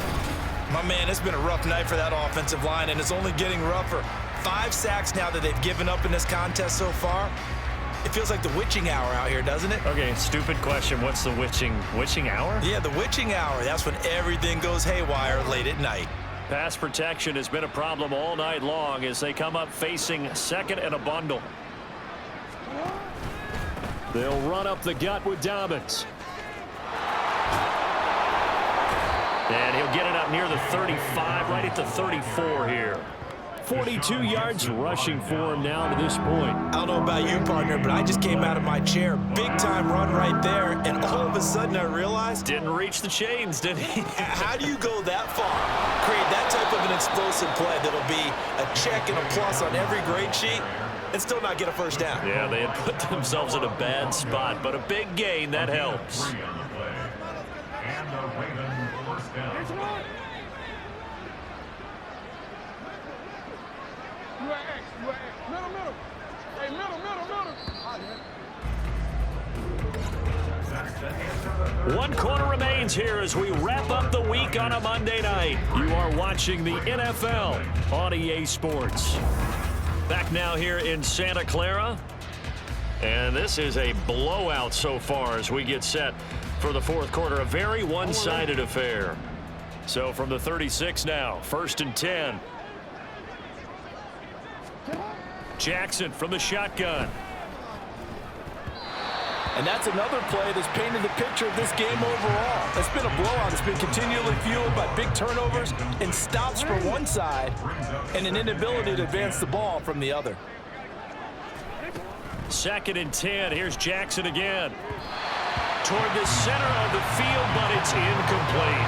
My man, it's been a rough night for that offensive line, and it's only getting rougher. 5 sacks now that they've given up in this contest so far. It feels like the witching hour out here, doesn't it? Okay, stupid question. What's the witching hour? Yeah, the witching hour. That's when everything goes haywire late at night. Pass protection has been a problem all night long as they come up facing 2nd and a bundle. They'll run up the gut with Dobbins. And he'll get it up near the 35, right at the 34 here. 42 yards rushing for him now to this point. I don't know about you, partner, but I just came out of my chair. Big-time run right there, and all of a sudden I realized... Didn't reach the chains, did he? How do you go that far? Create that type of an explosive play that'll be a check and a plus on every grade sheet and still not get a first down. Yeah, they had put themselves in a bad spot, but a big gain, that helps. And the Ravens first down. One quarter remains here as we wrap up the week on a Monday night. You are watching the NFL on EA Sports. Back now here in Santa Clara. And this is a blowout so far as we get set for the fourth quarter. A very one-sided affair. So from the 36 now, 1st and 10. Jackson from the shotgun. And that's another play that's painted the picture of this game overall. It's been a blowout. It's been continually fueled by big turnovers and stops from one side and an inability to advance the ball from the other. 2nd and 10. Here's Jackson again. Toward the center of the field, but it's incomplete.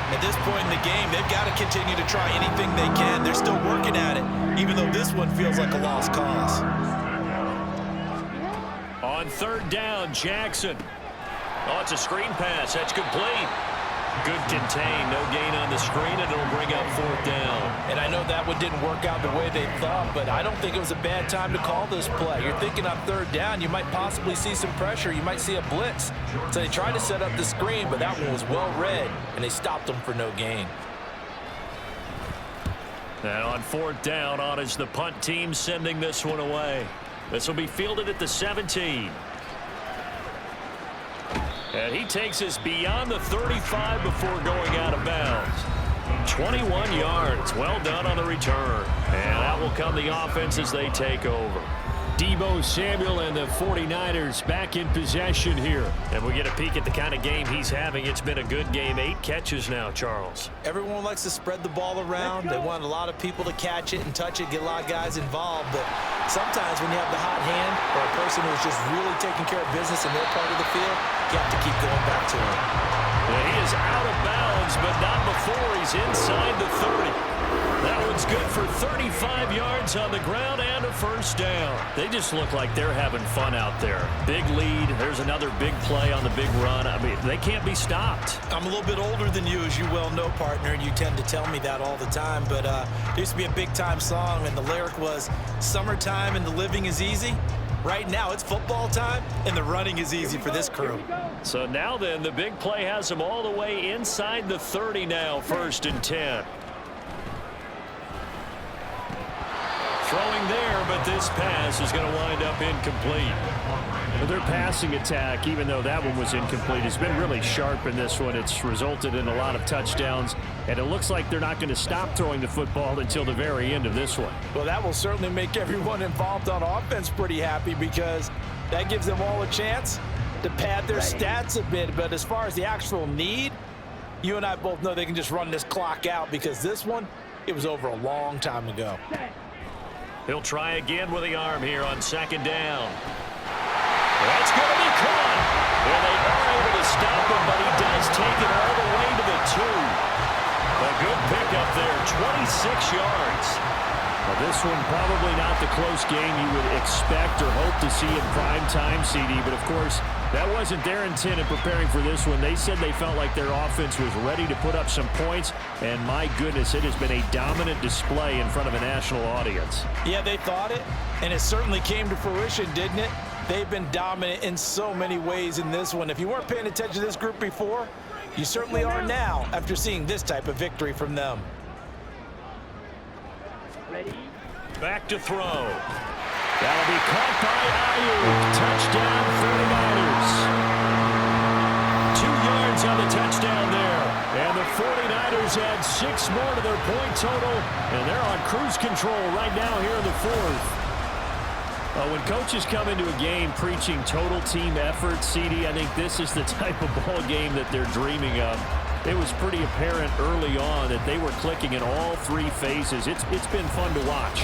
At this point in the game, they've got to continue to try anything they can. They're still working at it, even though this one feels like a lost cause. On 3rd down, Jackson. Oh, it's a screen pass. That's complete. Good contain. No gain on the screen, and it'll bring up 4th down. And I know that one didn't work out the way they thought, but I don't think it was a bad time to call this play. You're thinking on 3rd down, you might possibly see some pressure. You might see a blitz. So they tried to set up the screen, but that one was well read, and they stopped them for no gain. And on 4th down, on is the punt team sending this one away. This will be fielded at the 17. And he takes us beyond the 35 before going out of bounds. 21 yards. Well done on the return. And out will come the offense as they take over. Deebo Samuel and the 49ers back in possession here. And we get a peek at the kind of game he's having. It's been a good game. 8 catches now, Charles. Everyone likes to spread the ball around. They want a lot of people to catch it and touch it, get a lot of guys involved. But sometimes when you have the hot hand or a person who's just really taking care of business in their part of the field, you have to keep going back to him. Yeah, he is out of bounds, but not before he's inside the 30. That one's good for 35 yards on the ground and a first down. They just look like they're having fun out there. Big lead. There's another big play on the big run. I mean, they can't be stopped. I'm a little bit older than you, as you well know, partner, and you tend to tell me that all the time. But there used to be a big-time song, and the lyric was, "Summertime and the living is easy." Right now, it's football time, and the running is easy for this crew. So now then, the big play has them all the way inside the 30 now, 1st and 10. Throwing there, but this pass is going to wind up incomplete. But their passing attack, even though that one was incomplete, has been really sharp in this one. It's resulted in a lot of touchdowns, and it looks like they're not going to stop throwing the football until the very end of this one. Well, that will certainly make everyone involved on offense pretty happy because that gives them all a chance to pad their stats a bit. But as far as the actual need, you and I both know they can just run this clock out because this one, it was over a long time ago. He'll try again with the arm here on 2nd down. That's going to be caught. And they are able to stop him, but he does take it all the way to the 2. A good pickup there, 26 yards. Well, this one probably not the close game you would expect or hope to see in prime time, CD. But, of course, that wasn't their intent in preparing for this one. They said they felt like their offense was ready to put up some points. And, my goodness, it has been a dominant display in front of a national audience. Yeah, they thought it, and it certainly came to fruition, didn't it? They've been dominant in so many ways in this one. If you weren't paying attention to this group before, you certainly are now after seeing this type of victory from them. Back to throw. That'll be caught by Ayuk. Touchdown 49ers. 2 yards on the touchdown there. And the 49ers add 6 more to their point total. And they're on cruise control right now here in the 4th. When coaches come into a game preaching total team effort, CD, I think this is the type of ball game that they're dreaming of. It was pretty apparent early on that they were clicking in all three phases. It's been fun to watch.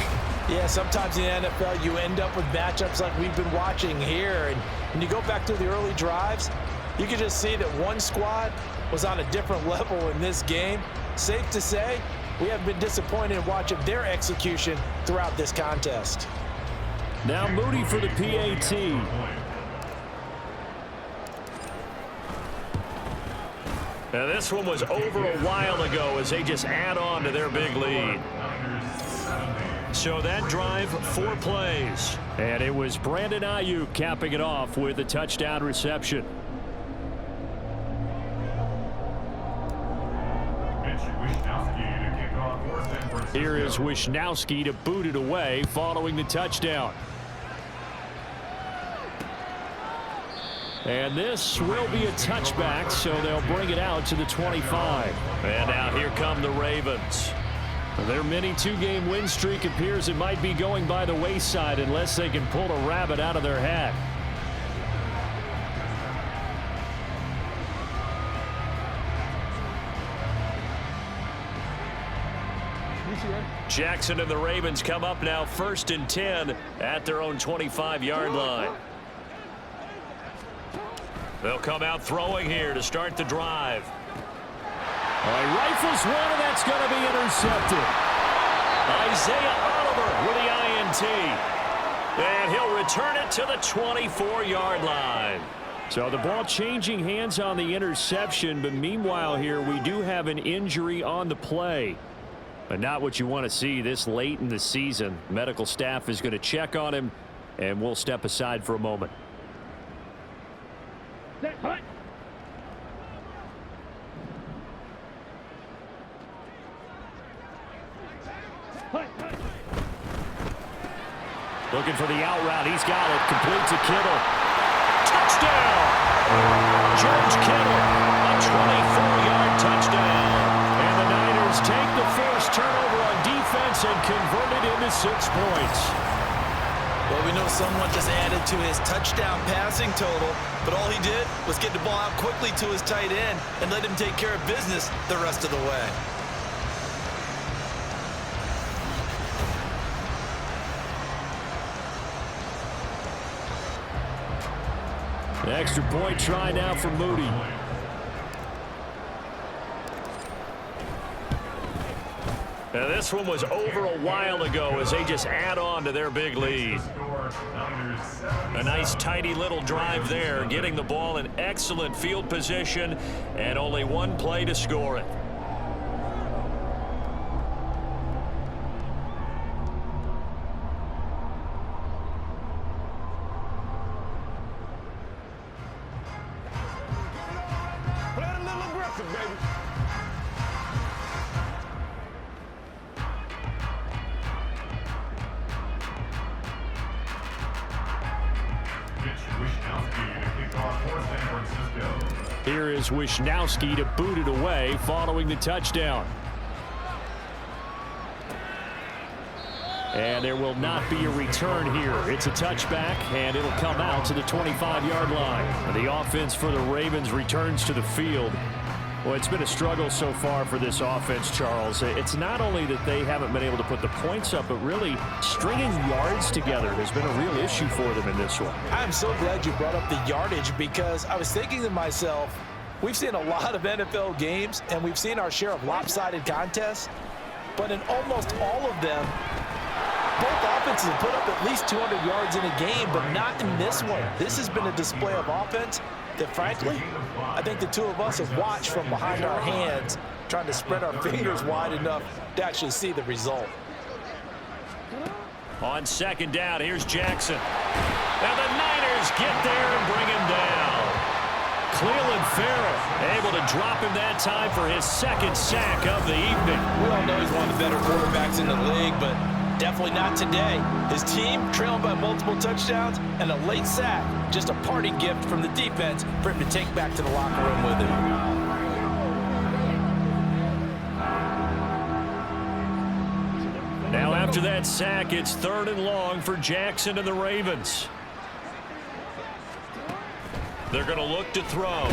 Yeah, sometimes in the NFL you end up with matchups like we've been watching here. And when you go back to the early drives, you can just see that one squad was on a different level in this game. Safe to say, we have been disappointed in watching their execution throughout this contest. Now Moody for the PAT. Now this one was over a while ago as they just add on to their big lead. So that drive, 4 plays. And it was Brandon Ayuk capping it off with a touchdown reception. Here is Wishnowski to boot it away following the touchdown. And this will be a touchback, so they'll bring it out to the 25. And now here come the Ravens. Their mini 2-game win streak appears it might be going by the wayside unless they can pull a rabbit out of their hat. Jackson and the Ravens come up now 1st and 10 at their own 25-yard line. They'll come out throwing here to start the drive. He rifles one, and that's going to be intercepted. Isaiah Oliver with the INT. And he'll return it to the 24-yard line. So the ball changing hands on the interception, but meanwhile here we do have an injury on the play. But not what you want to see this late in the season. Medical staff is going to check on him, and we'll step aside for a moment. Looking for the out route. He's got it. Complete to Kittle. Touchdown! George Kittle. A 24-yard touchdown. And the Niners take the first turnover on defense and convert it into 6 points. Well, we know someone just added to his touchdown passing total, but all he did was get the ball out quickly to his tight end and let him take care of business the rest of the way. An extra point try now for Moody. Now this one was over a while ago as they just add on to their big lead. A nice tidy little drive there, getting the ball in excellent field position and only 1 play to score it. Here is Wishnowski to boot it away following the touchdown. And there will not be a return here. It's a touchback, and it'll come out to the 25-yard line. The offense for the Ravens returns to the field. Well, it's been a struggle so far for this offense, Charles. It's not only that they haven't been able to put the points up, but really stringing yards together has been a real issue for them in this one. I'm so glad you brought up the yardage because I was thinking to myself, we've seen a lot of NFL games, and we've seen our share of lopsided contests, but in almost all of them, both offenses have put up at least 200 yards in a game, but not in this one. This has been a display of offense that, frankly, I think the two of us have watched from behind our hands, trying to spread our fingers wide enough to actually see the result. On 2nd down, here's Jackson. Now the Niners get there and bring him down. Cleveland Farrell able to drop him that time for his 2nd sack of the evening. We all know he's one of the better quarterbacks in the league, but definitely not today. His team trailing by multiple touchdowns and a late sack. Just a parting gift from the defense for him to take back to the locker room with him. Now after that sack, it's 3rd and long for Jackson and the Ravens. They're going to look to throw.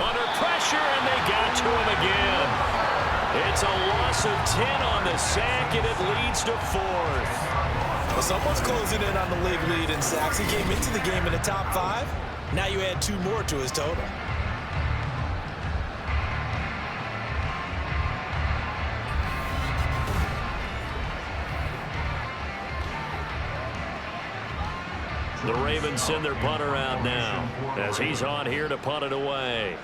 Under pressure, and they got to him again. It's a loss of 10 on the sack, and it leads to 4th. Well, someone's closing in on the league lead in sacks. He came into the game in the top 5. Now you add 2 more to his total. The Ravens send their punter out now as he's on here to punt it away.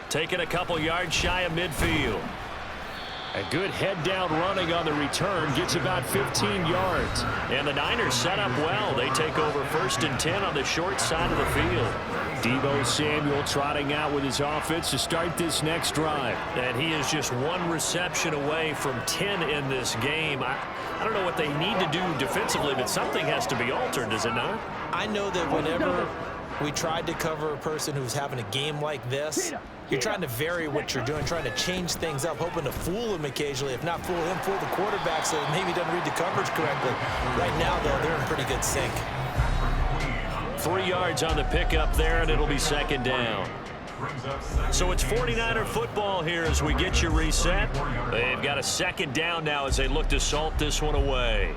Taking a couple yards shy of midfield. A good head down running on the return, gets about 15 yards. And the Niners set up well. They take over 1st and 10 on the short side of the field. Deebo Samuel trotting out with his offense to start this next drive. And he is just 1 reception away from 10 in this game. I don't know what they need to do defensively, but something has to be altered, does it not? I know that whenever we tried to cover a person who's having a game like this, you're trying to vary what you're doing, trying to change things up, hoping to fool him occasionally. If not fool him, fool the quarterback so that maybe he doesn't read the coverage correctly. Right now, though, they're in pretty good sync. 3 yards on the pickup there, and it'll be 2nd down. So it's 49er football here as we get you reset. They've got a 2nd down now as they look to salt this one away.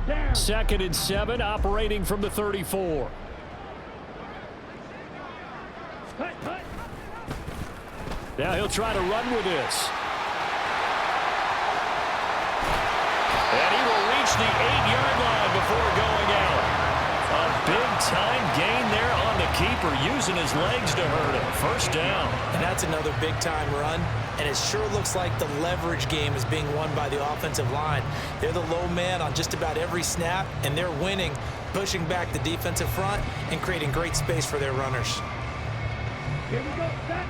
2nd and 7, operating from the 34. Now he'll try to run with this. And he will reach the 8-yard line before going out. A big-time gain there on the keeper, using his legs to hurt him. 1st down. And that's another big-time run. And it sure looks like the leverage game is being won by the offensive line. They're the low man on just about every snap, and they're winning, pushing back the defensive front and creating great space for their runners. Here we go, set.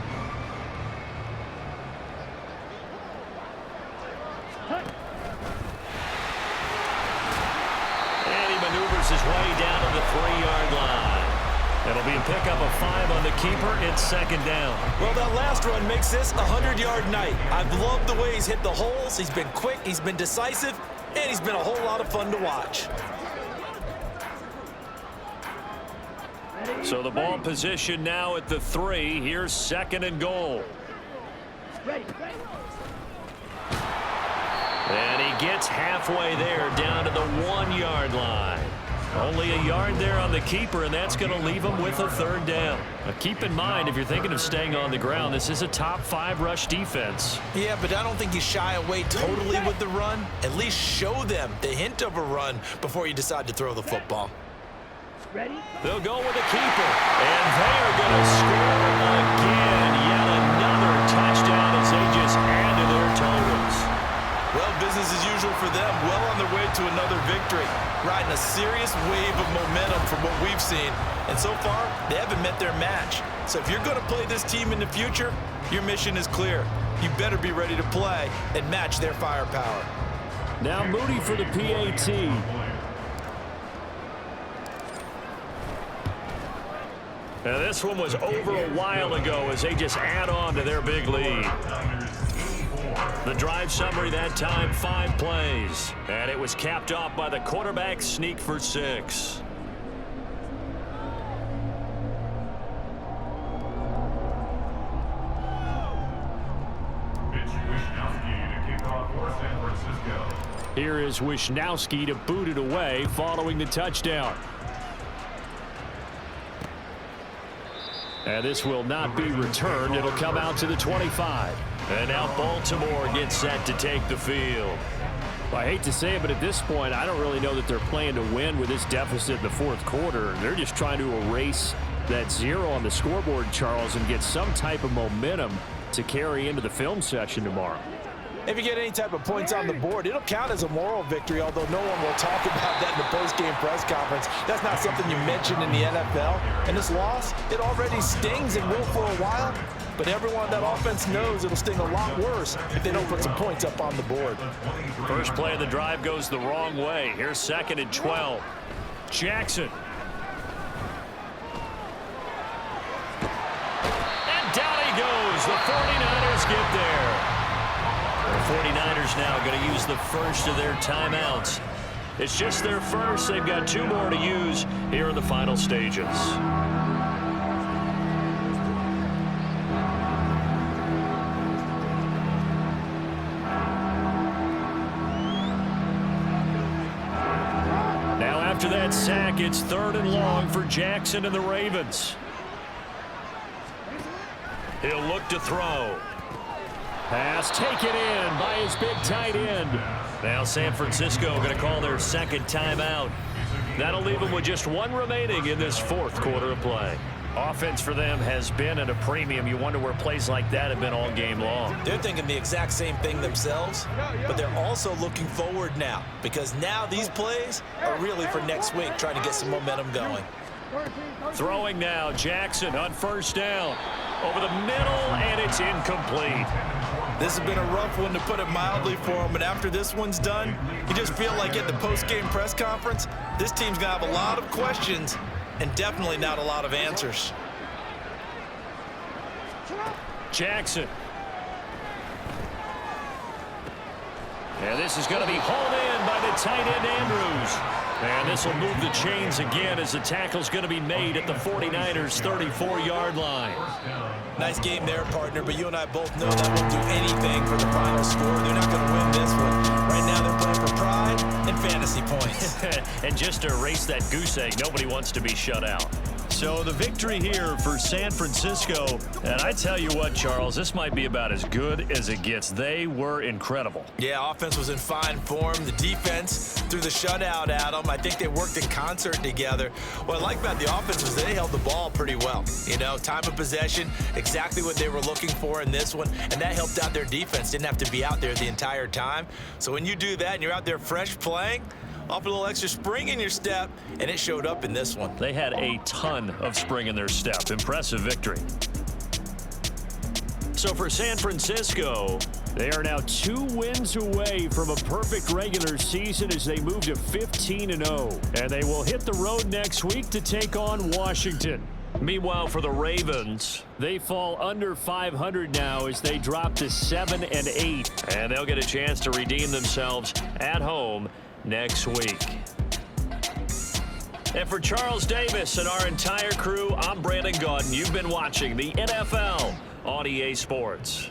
And he maneuvers his way down to the 3-yard line. It'll be a pickup of 5 on the keeper. It's 2nd down. Well, that last run makes this a 100-yard night. I've loved the way he's hit the holes. He's been quick, he's been decisive, and he's been a whole lot of fun to watch. So the ball position now at the 3. Here's 2nd and goal. Ready. And he gets halfway there, down to the 1-yard line. Only a yard there on the keeper, and that's going to leave him with a 3rd down. Now keep in mind, if you're thinking of staying on the ground, this is a top 5 rush defense. Yeah, but I don't think you shy away totally with the run. At least show them the hint of a run before you decide to throw the football. Ready? They'll go with the keeper, and they are going to score again. Yet another touchdown as they just add to their totals. Well, business as usual for them. Well on their way to another victory. Riding a serious wave of momentum from what we've seen. And so far, they haven't met their match. So if you're going to play this team in the future, your mission is clear. You better be ready to play and match their firepower. Now Moody for the PAT. Now this one was over a while ago as they just add on to their big lead. The drive summary that time, 5 plays. And it was capped off by the quarterback sneak for 6. Here is Wisnowski to boot it away following the touchdown. And this will not be returned. It'll come out to the 25. And now Baltimore gets set to take the field. Well, I hate to say it, but at this point, I don't really know that they're playing to win with this deficit in the 4th quarter. They're just trying to erase that 0 on the scoreboard, Charles, and get some type of momentum to carry into the film session tomorrow. If you get any type of points on the board, it'll count as a moral victory, although no one will talk about that in the post-game press conference. That's not something you mention in the NFL. And this loss, it already stings and will for a while, but everyone on that offense knows it'll sting a lot worse if they don't put some points up on the board. First play of the drive goes the wrong way. Here's 2nd and 12. Jackson. And down he goes. The 49ers get there. The 49ers now going to use the first of their timeouts. It's just their first. They've got 2 more to use here in the final stages. After that sack, it's 3rd and long for Jackson and the Ravens. He'll look to throw. Pass taken in by his big tight end. Now San Francisco going to call their second timeout. That'll leave them with just 1 remaining in this 4th quarter of play. Offense for them has been at a premium. You wonder where plays like that have been all game long. They're thinking the exact same thing themselves, but they're also looking forward now because now these plays are really for next week, trying to get some momentum going. Throwing now, Jackson on 1st down. Over the middle, and it's incomplete. This has been a rough one, to put it mildly, for him, and after this one's done, you just feel like at the post-game press conference, this team's going to have a lot of questions and definitely not a lot of answers. Jackson. And this is going to be hauled in by the tight end Andrews. And this will move the chains again as the tackle's going to be made at the 49ers' 34-yard line. Nice game there, partner, but you and I both know that won't do anything for the final score. They're not going to win this one. Right now they're playing for pride and fantasy points. And just to erase that goose egg, nobody wants to be shut out. So the victory here for San Francisco, and I tell you what, Charles, this might be about as good as it gets. They were incredible. Yeah, offense was in fine form. The defense threw the shutout at them. I think they worked in concert together. What I like about the offense was they held the ball pretty well. You know, time of possession, exactly what they were looking for in this one, and that helped out their defense. Didn't have to be out there the entire time. So when you do that and you're out there fresh playing, off a little extra spring in your step, and it showed up in this one. They had a ton of spring in their step. Impressive victory. So for San Francisco, they are now 2 wins away from a perfect regular season as they move to 15-0. And they will hit the road next week to take on Washington. Meanwhile, for the Ravens, they fall under 500 now as they drop to 7-8. And they'll get a chance to redeem themselves at home next week. And for Charles Davis and our entire crew, I'm Brandon Gaudin. You've been watching the NFL on EA Sports.